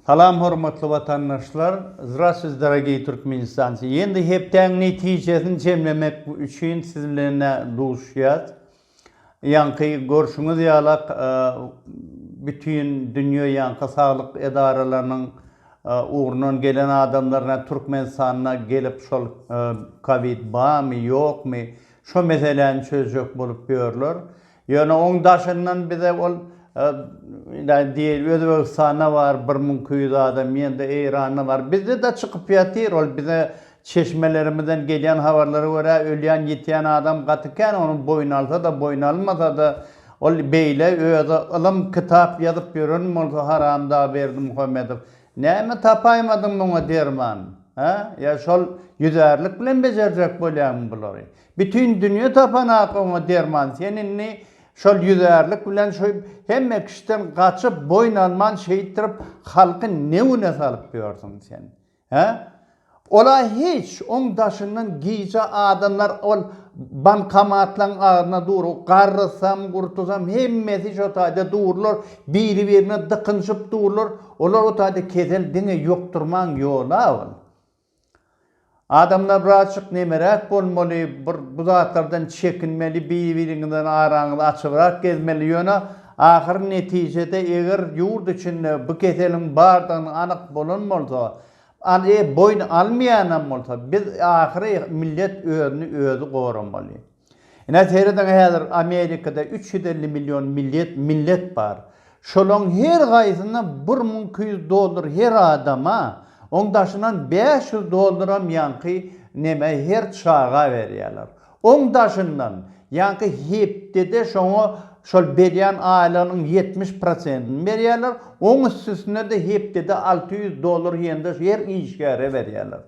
Salam hormatly vatandaşlar, Здравствуйте, dorогие turkmenistanцы. Endi hepden netijesini cemlemek üçün sizinle duşuyat. Yankı görüşünüz yalak bütün dünya yankı sağlık edaralarının uğrundan gelen adamlarına Türkmenistan'a gelip şol Covid var mı yok mu şu meseleni çözecek bulup diyorlar. Yani on daşından bize ol değil Özbekistan'a var 1200 adam, yende İran'a var. Bizde de çıkıp yatır ol bize çeşmelerimizden gelen haberleri göre ölen yitiyen adam katıken onun boyun alsa da boyun almasa da ol beyle alım kitap yazıp görün olsa haramda verdi Muhammed'im. Näme tapaymadım buna derman? Ha? Ya şol yüzerlik bilen becerecek bolýan bulary. Bütün dünya tapanak ona derman. Senin ne şol yüzerlik bilen şu hemme kişiden kaçıp boyun alman şeytirip halkı neune salıp diyorsun sen. Ha? Ola hiç on daşından giyce adamlar ol bankamatlan ağına doğru qarrısam, kurtuzam hemmesi şu tayda doğurlar, biri-birine dıkınşıp doğurlar, olar o tayda kezel dine yokturman yola ol. Adamlar birazcık nemerek bolmalı, bu zatlardan çekinmeli, biri-birinden aranılı açıbırak gezmeli yöne, ahir neticede eğer yurt içinde bu keselin bardan anık bulunmalısa, boyun almayanam olsa biz ahire millet özünü korumalı. Yine seyreden hazır Amerika'da 350 milyon millet var. Şolun her gaysına $1.200 her adama, ondaşından $500 yankı neme her çağa veriyorlar. Ondaşından yankı hepde de şol beryan ailenin 70%'ini veriyorlar. Onun üstüne de hepde de $600 yende her işgare veriyorlar.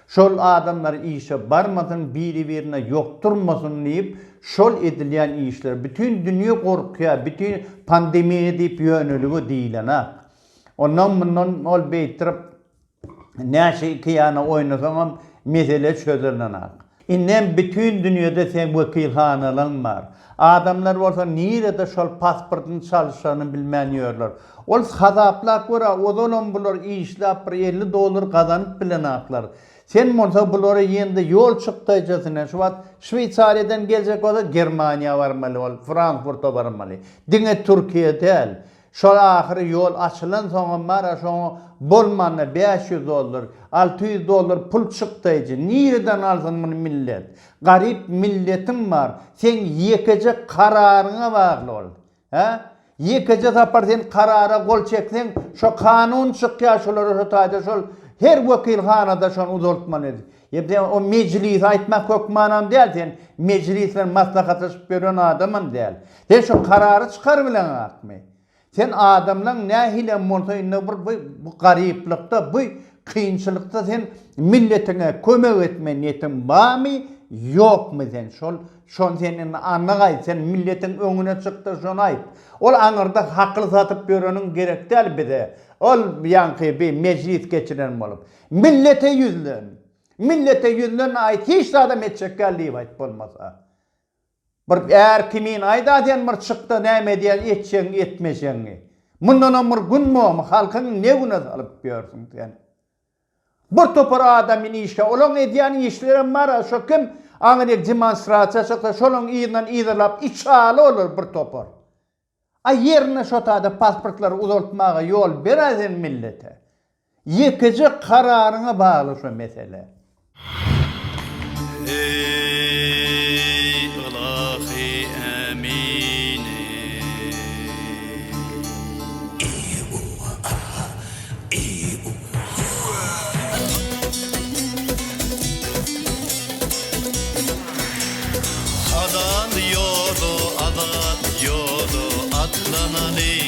Şol adamlar işe barmasın, biri-birine yokturmasın deyip şol edilen işler. Bütün dünya korkuyor, bütün pandemiye deyip yönülüğü değilen ha. Ondan bundan ol beytirip ne şey kıyana oynasamam mesele çözülen ha. İnnen bütün dünyada sen vekilhanalan var. Adamlar olsa nerede şol pasportun çalışanı bilmeniyorlar. Ol hazaplar göre o zaman bular işlap $50 kazanıp bilen aklar. Sen olsa bulara yende yol çıktıycasına şu an Şveycarya'dan gelecek olsa Germanya varmalı ol, Frankfurt'a varmalı. Dine Türkiye değil. Şol ahiri yol açılan sonra mara sonra bolmanla $500, $600 pul çıktıycı. Nereden alsın bunu millet? Garip milletin var. Sen yekece kararına bağlı ol. Ha? Yekece tapar sen karara gol çeksen şu kanun çıkıyor şoları şu tayda şol her vekilhanada şonu uzaltmalıdır. Yani o meclis aytmak yok manam değil sen meclisle maslahatlaşıp gören adamın değil. Sen şu kararı çıkar bilen akmı. Sen adamların ne hile montajında bu gariplikte bu kıyınçılıkta sen milletine kömek etme niyetin var mı yok mu sen şon senin anlagay sen milletin önüne çıktı şon ayıp. Ol anırda haklı satıp görenin gerek değil bize. Ol yankı bir meclis geçiren olup. Millete yüzlen ait hiç adam etçekkelliği ait olmasa. Eğer kimin ayda diyen bir çıktı neyme diyen etçen etmeşen. Bundan ömür gün mü halkın ne güne alıp diyorsun sen. Bir topar adamın işe olan ediyen işlerin var şu kim anlayıp demonstrasyon çıksa şolun iyinden iyidirlap içalı olur bir topar. Ay yerine şu tada pasportları uzaltmağa yol veresin millete. Yıkıcı kararına bağlı şu mesele. Ey ilahi emine Adan yodu atlanali